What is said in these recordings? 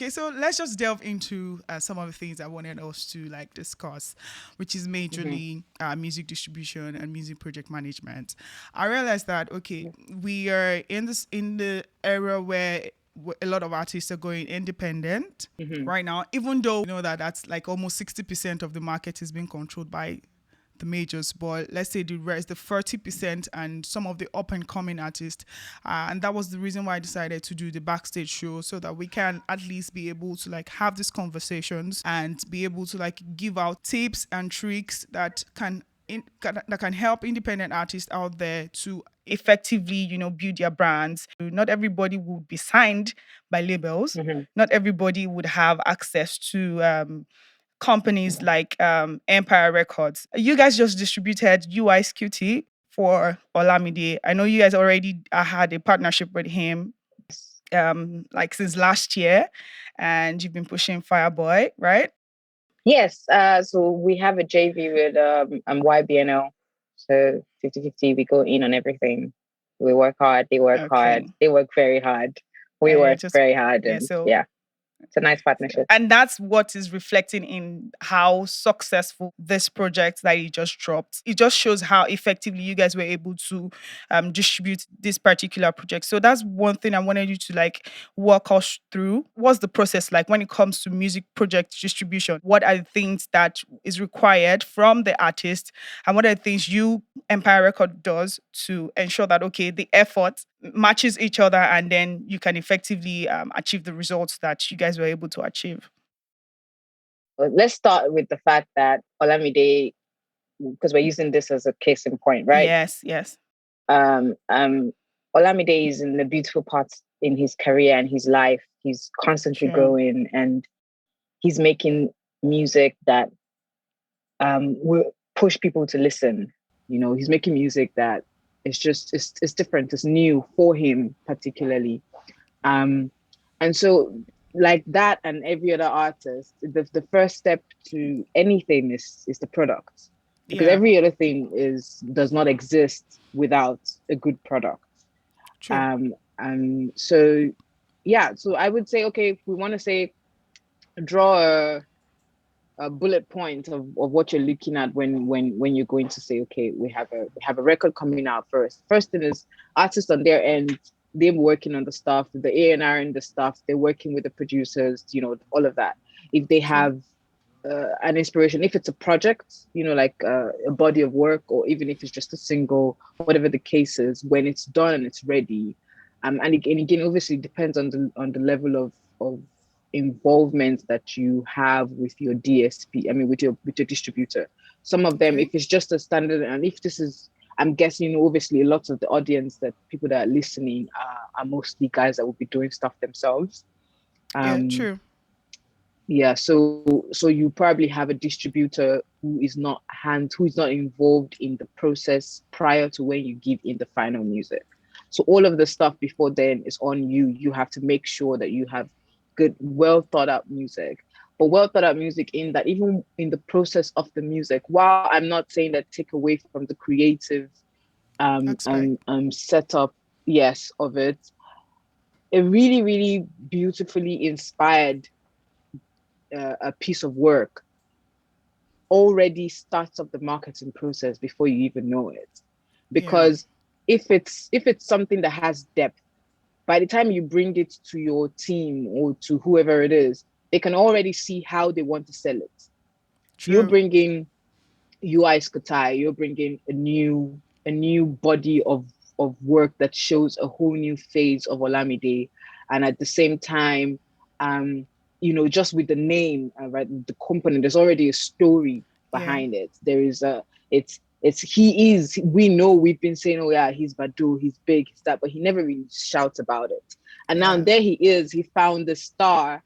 Okay, so let's just delve into some of the things I wanted us to like discuss, which is Mm-hmm. majorly music distribution and music project management. I realized that we are in the era where a lot of artists are going independent Mm-hmm. right now, even though we know that that's like almost 60% of the market is being controlled by the majors, but let's say the rest, the 30%, and some of the up and coming artists. And that was the reason why I decided to do the backstage show, so that we can at least be able to like have these conversations and be able to like give out tips and tricks that that can help independent artists out there to effectively, build their brands. Not everybody would be signed by labels. Mm-hmm. Not everybody would have access to companies like Empire Records. You guys just distributed UI Scuti for Olamide. I know you guys already had a partnership with him like since last year, and you've been pushing Fireboy, right? Yes, so we have a JV with YBNL. So 50-50, we go in on everything. We work hard, they work hard, Okay. they work very hard. We Yeah, work just very hard, yeah. and So yeah, it's a nice partnership. and that's what is reflecting in how successful this project that you just dropped. It just shows how effectively you guys were able to distribute this particular project. So that's one thing I wanted you to like walk us through. What's the process like when it comes to music project distribution? What are the things that is required from the artist, and what are the things you Empire Record does to ensure that okay, the effort matches each other, and then you can effectively achieve the results that you guys were able to achieve. But let's start with the fact that Olamide, because we're using this as a case in point, right? Yes, yes. Um, um, Olamide is in the beautiful parts in his career and his life. He's constantly True. growing and he's making music that will push people to listen. You know, he's making music that it's different, it's new for him particularly. Um, and so like that and every other artist, the first step to anything is the product. Because Yeah, every other thing does not exist without a good product. true. So yeah, so I would say, okay, if we want to say draw a bullet point of what you're looking at when you're going to say, okay, we have a record coming out first. First thing is artists on their end, they're working on the stuff, the A&R and the stuff, they're working with the producers, all of that. If they True. have an inspiration, if it's a project, like a body of work, or even if it's just a single, whatever the case is, when it's done and it's ready, and again, obviously, it depends on the level of involvement that you have with your DSP. I mean, with your distributor. Some of them, if Okay. it's just a standard, and if this is, I'm guessing, obviously, lots of the audience that people that are listening are mostly guys that will be doing stuff themselves. Yeah, Um, true. yeah, so you probably have a distributor who is not involved in the process prior to when you give in the final music. So all of the stuff before then is on you. You have to make sure that you have good, well thought out music. But well thought out music in that even in the process of the music, while I'm not saying that take away from the creative Aspect. setup, yes, of it, a really, really beautifully inspired a piece of work already starts up the marketing process before you even know it. Yeah. Because if it's something that has depth, by the time you bring it to your team or to whoever it is, they can already see how they want to sell it. You're True. bringing UI Scuti, you're bringing a new body of work that shows a whole new phase of Olamide, and at the same time, um, just with the name, right, the company, there's already a story Yeah. behind it. There is we know we've been saying, oh yeah, he's Badu, he's big, he's that, but he never really shouts about it. And now Yeah. there he is, he found the star,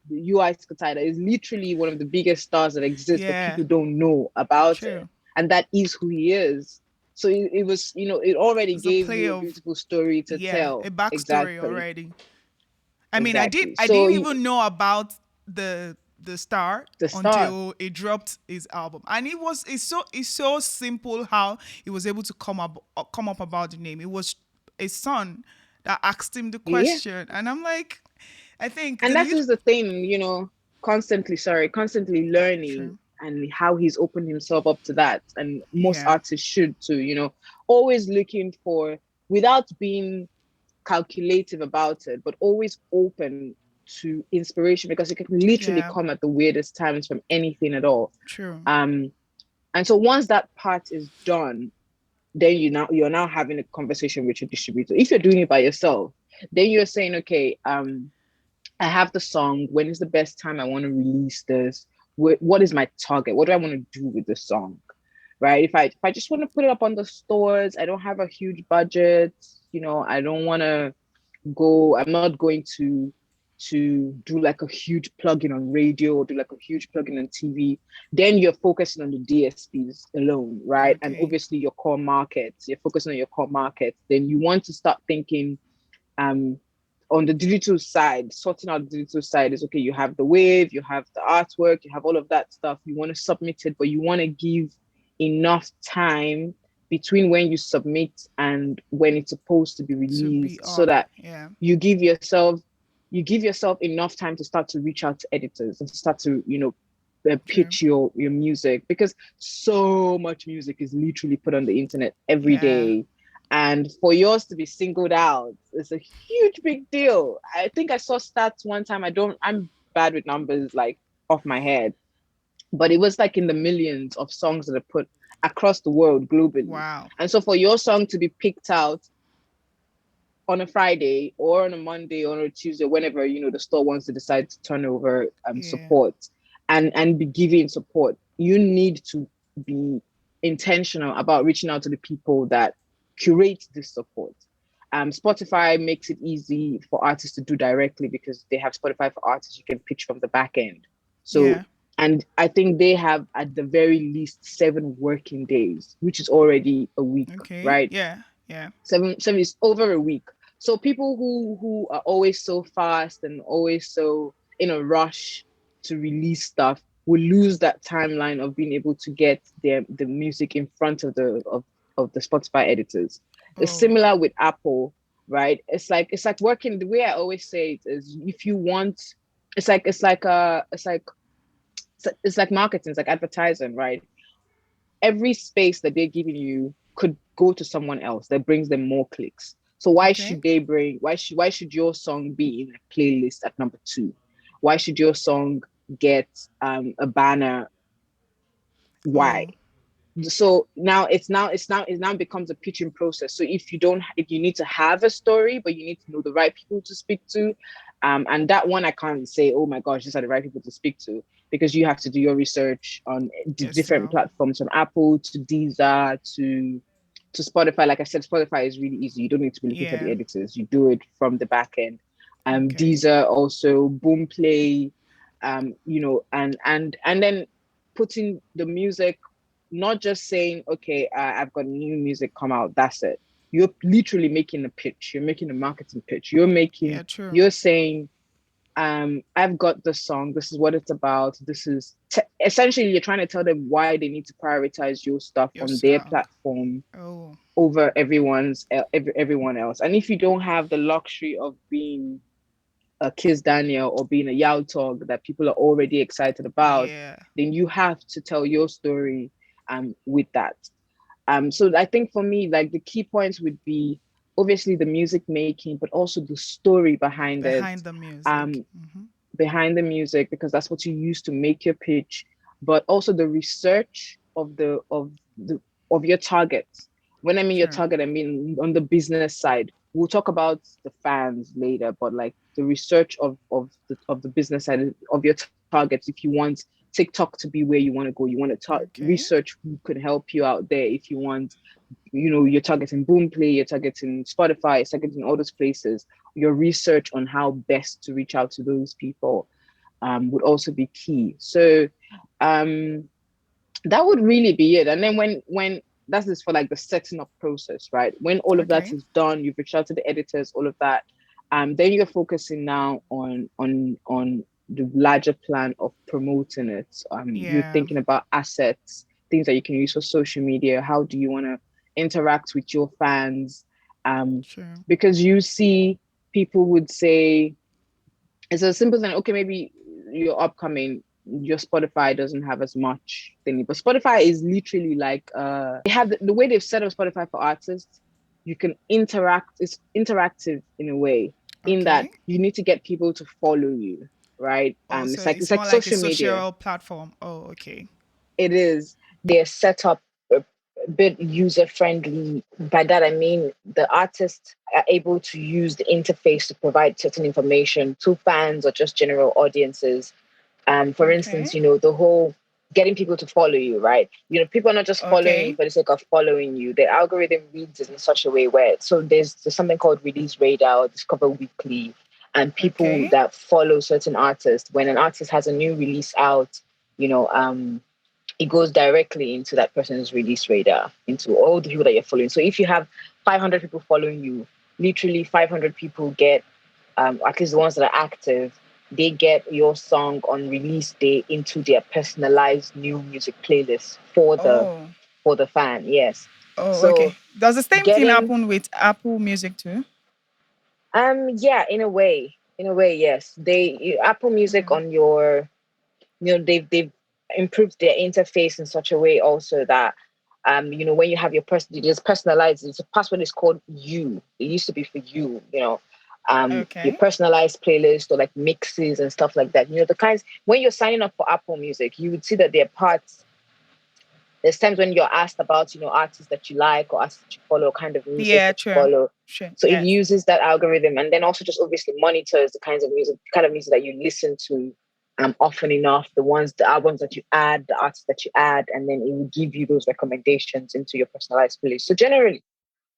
the UI Skatida is literally one of the biggest stars that exist, but Yeah. people don't know about it. True. And that is who he is. So it was, it already It's a gave play you a of beautiful story to yeah, a tell. backstory Exactly. already. I mean, Exactly. I So didn't even know about the star the star, until it dropped his album, and it's so simple how he was able to come up about the name. It was a son that asked him the yeah, question, and I'm like, I think And the that lead. is the thing, constantly learning, True. and how he's opened himself up to that. And most Yeah. artists should too, always looking for, without being calculative about it, but always open to inspiration, because it can literally Yeah. come at the weirdest times from anything at all. True. Um, and so once that part is done, then you're now having a conversation with your distributor. If you're doing it by yourself, then you're saying, okay, I have the song. When is the best time I want to release this? What is my target? What do I want to do with the song? Right? If I just want to put it up on the stores, I don't have a huge budget. I don't want to go. I'm not going to do like a huge plugin on radio or do like a huge plugin on TV. Then you're focusing on the DSPs alone, right? And Okay. obviously your core markets. You're focusing on your core markets. Then you want to start thinking, um on the digital side. Sorting out the digital side is, okay, you have the wave, you have the artwork, you have all of that stuff. You want to submit it, but you want to give enough time between when you submit and when it's supposed to be To be released, so up. that Yeah. you give yourself you give yourself enough time to start to reach out to editors and to start to True. pitch your music, because so much music is literally put on the internet every Yeah. day. And for yours to be singled out is a huge big deal. I think I saw stats one time. I'm bad with numbers, like, off my head, but it was like in the millions of songs that are put across the world globally. Wow. And so for your song to be picked out on a Friday or on a Monday or on a Tuesday, whenever the store wants to decide to turn over Yeah. support and be giving support, you need to be intentional about reaching out to the people that curate this support. Spotify makes it easy for artists to do directly, because they have Spotify for Artists. You can pitch from the back end. So, Yeah. and I think they have at the very least 7 working days, which is already a week, Okay. right? Yeah. Yeah. Seven is over a week. So people who are always so fast and always so in a rush to release stuff will lose that timeline of being able to get the music in front of the Spotify editors. It's Oh. similar with Apple, right? It's like working. The way I always say it is, if you want, it's like marketing, it's like advertising, right? Every space that they're giving you could go to someone else that brings them more clicks. So Okay. why should your song be in a playlist at number 2? Why should your song get a banner? Why? Oh. So now it becomes a pitching process. So if you need to have a story, but you need to know the right people to speak to, and that one I can't say, oh my gosh, these are the right people to speak to, because you have to do your research on different Yourself. platforms, from Apple to Deezer to Spotify. Like I said, Spotify is really easy. You don't need to be looking for the Yeah. editors. You do it from the back end. Okay. Deezer also, Boomplay, and then putting the music, not just saying, okay, I've got new music come out, that's it. You're literally making a pitch. You're making a marketing pitch. Yeah. True. You're saying, I've got the song. This is what it's about. Essentially, you're trying to tell them why they need to prioritize your stuff on their Yourself. platform Oh. over everyone else. And if you don't have the luxury of being a Kiss Daniel or being a Yao Talk that people are already excited about, Yeah. then you have to tell your story with that. So I think for me, like, the key points would be obviously the music making, but also the story behind it, Behind the music. um, behind the music, because that's what you use to make your pitch, but also the research of your targets. When I mean your True. target, I mean on the business side. We'll talk about the fans later, but like the research of the business side of your targets. If you want TikTok to be where you want to go, you want to Okay. research who could help you out there. If you want, you're targeting Boomplay, you're targeting Spotify, you're targeting all those places. Your research on how best to reach out to those people would also be key. So um, that would really be it. And then when that's just for like the setting up process, right? When all of that Okay. is done, you've reached out to the editors, all of that. Then you're focusing now on the larger plan of promoting it. You're Yeah. thinking about assets, things that you can use for social media. How do you want to interact with your fans? Um, True. because you see, people would say, It's a simple thing. Okay, maybe your upcoming, your Spotify doesn't have as much thingy, but Spotify is literally like they have the way they've set up Spotify for artists. You can interact. It's interactive in a way, in that Okay. you need to get people to follow you, right? Oh, so It's it's like more like a social media. social platform. Oh, okay. It is. They're set up a bit user friendly. By that I mean the artists are able to use the interface to provide certain information to fans or just general audiences. For instance, Okay. the whole getting people to follow you, right? People are not just following you Okay. for the sake of following you. The algorithm reads it in such a way where so there's something called release radar or discover weekly, and people Okay. that follow certain artists, when an artist has a new release out, you know, it goes directly into that person's release radar, into all the people that you're following. So if you have 500 people following you, literally 500 people get, at least the ones that are active, they get your song on release day into their personalized new music playlist Oh. for the fan. Yes. Oh, So okay. Does the same thing getting happen with Apple Music too? yeah, in a way, yes. Apple Music Okay. on your they've improved their interface in such a way also that when you have your person, you just personalize it. The password is called you. It used to be for your Okay. personalized playlist or like mixes and stuff like that. The kinds when you're signing up for Apple Music, you would see that there are parts. There's times when you're asked about, artists that you like or artists that you follow, kind of music Yeah, that you true. follow. Sure. So it Yes. uses that algorithm and then also just obviously monitors the kinds of music, kind of music that you listen to often enough, the albums that you add, the artists that you add, and then it will give you those recommendations into your personalized playlist. So generally,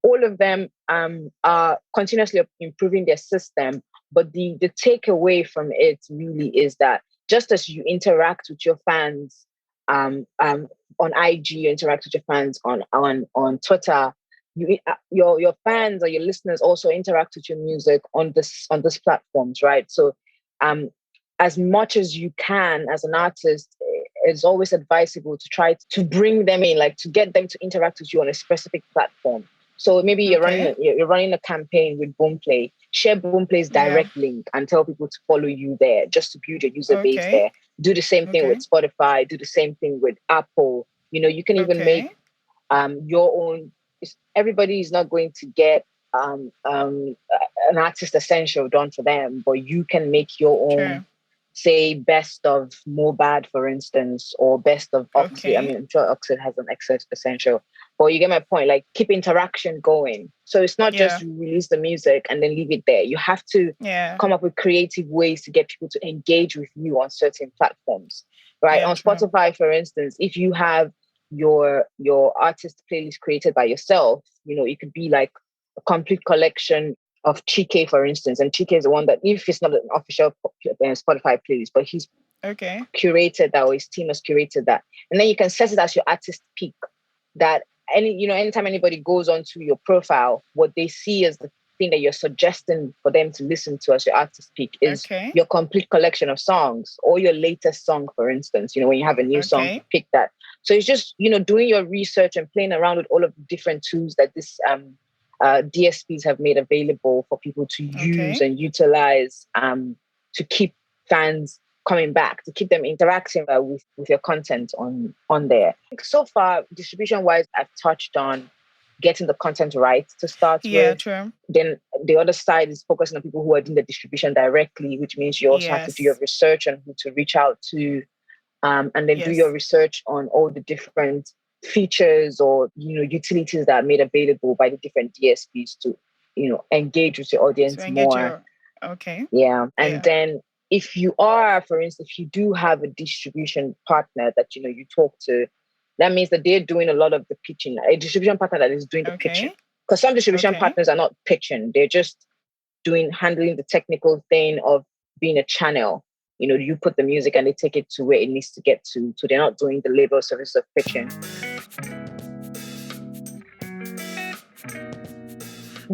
all of them are continuously improving their system. But the takeaway from it really is that just as you interact with your fans on IG, you interact with your fans on Twitter, your fans or your listeners also interact with your music on this platforms, right? So um, as much as you can as an artist, it's always advisable to try to bring them in, like to get them to interact with you on a specific platform. So maybe Okay. you're running a campaign with Boomplay. Share Boomplay's Yeah. direct link and tell people to follow you there, just to build your user base Okay. there. Do the same thing with Okay. Spotify. Do the same thing with Apple. You can even make Okay. your own. Everybody is not going to get an artist essential done for them, but you can make your own, True. say, best of Mobad, for instance, or best of Oxid. I Okay. mean, I'm sure Oxid has an excess essential, but you get my point. Like, keep interaction going. So it's not just Yeah. you release the music and then leave it there. You have to Yeah. come up with creative ways to get people to engage with you on certain platforms, right? Yeah, On true. Spotify, for instance, if you have your artist playlist created by yourself, it could be like a complete collection of Chike, for instance. And Chike is the one that, if it's not an official Spotify playlist, but he's Okay. curated that, or his team has curated that. And then you can set it as your artist pick, that anytime anybody goes onto your profile, what they see as the thing that you're suggesting for them to listen to as your artist pick is Okay. your complete collection of songs or your latest song, for instance. When you have a new song, Okay. pick that. So it's just, doing your research and playing around with all of the different tools that this DSPs have made available for people to use Okay. and utilize to keep fans coming back, to keep them interacting with your content on there. So far, distribution wise, I've touched on getting the content right to start Yeah, with. true. Then the other side is focusing on people who are doing the distribution directly, which means you also have to do your Yes. research on who to reach out to, and then do your Yes. research on all the different features or utilities that are made available by the different DSPs to engage with your To audience engage more. your okay. Yeah. And Yeah. then if you are, for instance, if you do have a distribution partner that you talk to, that means that they're doing a lot of the pitching. A distribution partner that is doing the pitching. Okay. Because some distribution Okay. partners are not pitching, they're just handling the technical thing of being a channel. You put the music and they take it to where it needs to get to. So they're not doing the labor service of pitching.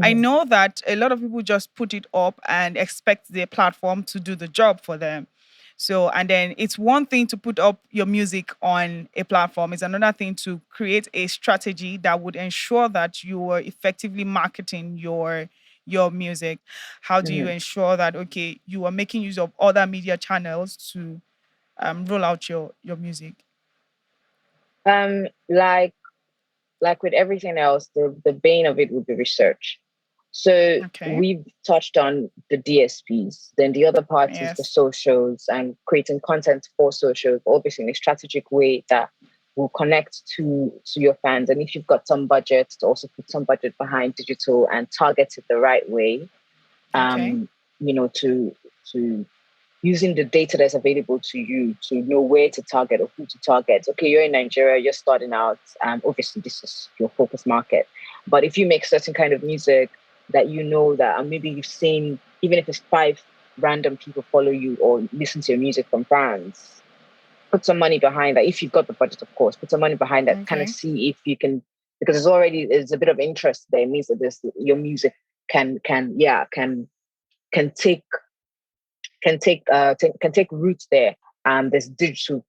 I Mhm. know that a lot of people just put it up and expect their platform to do the job for them. So, and then it's one thing to put up your music on a platform, it's another thing to create a strategy that would ensure that you are effectively marketing your music? How do you Mhm. ensure that, okay, you are making use of other media channels to roll out your music? Um, like like with everything else, the bane of it would be research. So Okay. we've touched on the DSPs. Then the other part is the Yes. socials and creating content for socials, obviously in a strategic way that will connect to your fans. And if you've got some budget, to also put some budget behind digital and target it the right way, Okay. um, to using the data that's available to you to know where to target or who to target. Okay, you're in Nigeria, you're starting out. Obviously, this is your focus market. But if you make certain kind of music that you know that, and maybe you've seen, even if it's 5 random people follow you or listen to your music from France, put some money behind that. If you've got the budget, of course, put some money behind that. Kind of Okay. see if you can, because there's a bit of interest there. It means that your music can take can take roots there. There's digital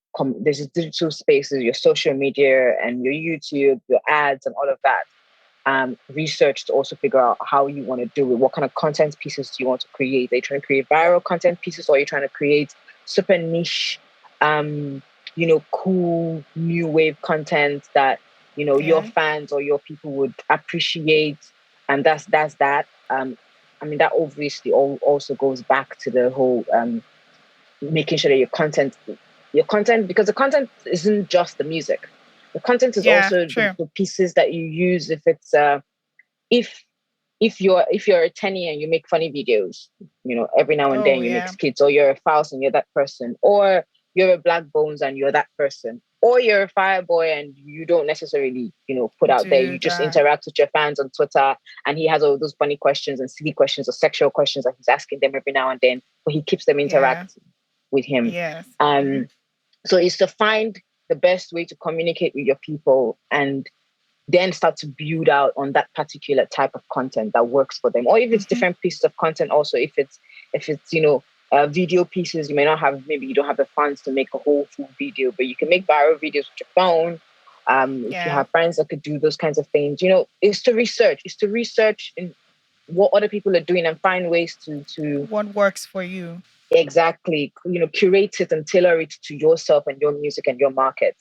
spaces, your social media and your YouTube, your ads and all of that. Research to also figure out how you want to do it. What kind of content pieces do you want to create? Are you trying to create viral content pieces, or are you trying to create super niche, cool new wave content that your Yeah. fans or your people would appreciate? And that's that. I mean that obviously also goes back to the whole making sure that your content, because the content isn't just the music. The content is Yeah. also the, True. the pieces that you use. If it's if if you're a tenny and you make funny videos, every now and Oh then you make yeah. skits, or you're a Faust and you're that person, or you're a Black Bones and you're that person, or you're a Fireboy and you don't necessarily, put out there. Do You just that. interact with your fans on Twitter, and he has all those funny questions and silly questions or sexual questions that he's asking them every now and then, but he keeps them Yeah. interacting with him. Yes. Um, so it's to find the best way to communicate with your people and then start to build out on that particular type of content that works for them. Or if it's Mm-hmm. different pieces of content, also if it's video pieces, maybe you don't have the funds to make a whole full video, but you can make viral videos with your phone. If you Yeah. have friends that could do those kinds of things, it's to research in what other people are doing and find ways to What works for you? exactly, curate it and tailor it to yourself and your music and your market.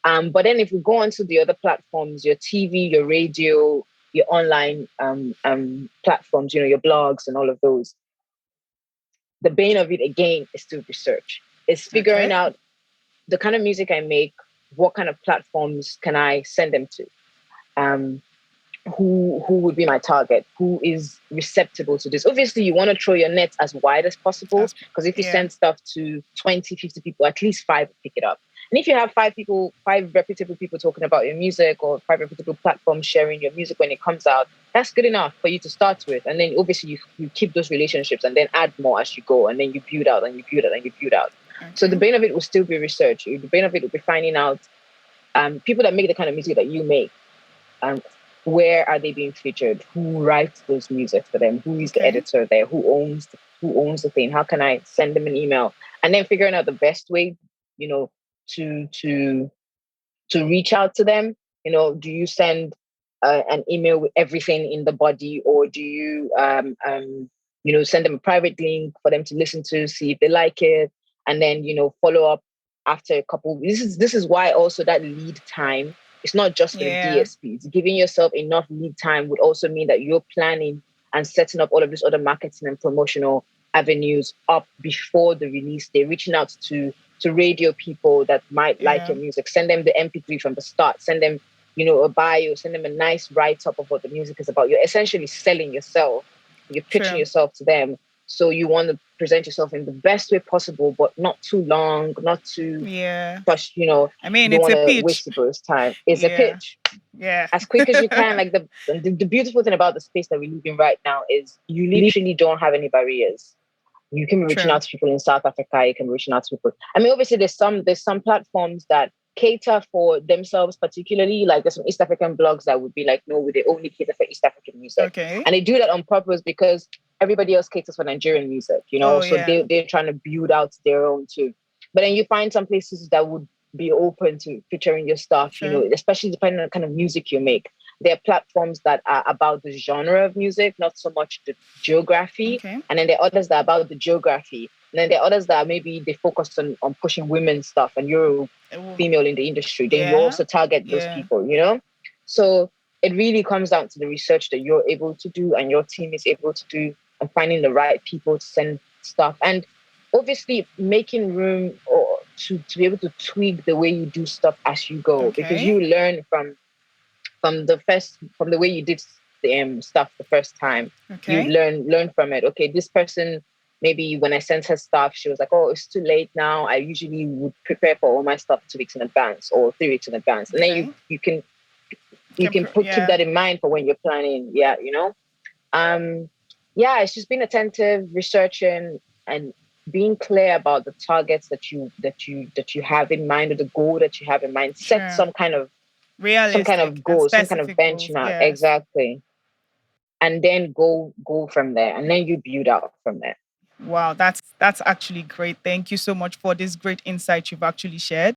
But then if we go on to the other platforms, your TV, your radio, your online platforms, your blogs and all of those, the bane of it again is to research. It's figuring Okay. out the kind of music I make, what kind of platforms can I send them to? Um, who would be my target, who is receptible to this. Obviously you want to throw your net as wide as possible, As because if you yeah. send stuff to 20, 50 people, at least 5 will pick it up. And if you have 5 reputable people talking about your music, or 5 reputable platforms sharing your music when it comes out, that's good enough for you to start with. And then obviously you keep those relationships and then add more as you go, and then you build out and you build out and you build out. So the Okay. bane of it will still be research. The bane of it will be finding out people that make the kind of music that you make, um, where are they being featured? Who writes those music for them? Who is the Okay. editor there? Who owns the thing? How can I send them an email? And then figuring out the best way, you know, to to to reach out to them. Do you send an email with everything in the body, or do you send them a private link for them to listen to, see if they like it, and then follow up after a couple. This is why also that lead time. It's not just for the Yeah. DSPs. Giving yourself enough lead time would also mean that you're planning and setting up all of these other marketing and promotional avenues up before the release day, reaching out to radio people that might like Yeah. your music. Send them the MP3 from the start. Send them, a bio. Send them a nice write up of what the music is about. You're essentially selling yourself. You're pitching True. yourself to them. So you want to present yourself in the best way possible, but not too long, not too Yeah. push. I You mean, don't it's want a to pitch. waste people's time. It's a Yeah. pitch Yeah. as quick as you can. Like the beautiful thing about the space that we live in right now is you literally don't have any barriers. You can be reaching True. out to people in South Africa. You can be reaching out to people. I mean, obviously, there's some platforms that cater for themselves, particularly like there's some East African blogs that would be like, no, they only cater for East African music, Okay. and they do that on purpose because everybody else caters for Nigerian music, Oh So yeah. they're trying to build out their own too. But then you find some places that would be open to featuring your stuff, True. especially depending on the kind of music you make. There are platforms that are about the genre of music, not so much the geography. Okay. And then there are others that are about the geography. And then there are others that are maybe they focus on pushing women's stuff, and you're a Oh, female in the industry. Then you yeah. also target those Yeah. people, you know? So it really comes down to the research that you're able to do and your team is able to do, and finding the right people to send stuff. And obviously making room or to be able to tweak the way you do stuff as you go, because Okay. you learn from the way you did the stuff the first time. You Okay. learn from it. Okay, this person, maybe when I sent her stuff, she was like, oh, it's too late now. I usually would prepare for all my stuff 2 weeks in advance or 3 weeks in advance. And then Okay. you can keep Yeah. that in mind for when you're planning. Yeah, you know. Um, yeah, it's just being attentive, researching, and being clear about the targets that you have in mind, or the goal that you have in mind. Set Sure. some kind Realistic of and goal, some kind of specific goals. benchmark, Yes. exactly, and then go from there, and then you build out from there. Wow, that's actually great. Thank you so much for this great insight you've actually shared.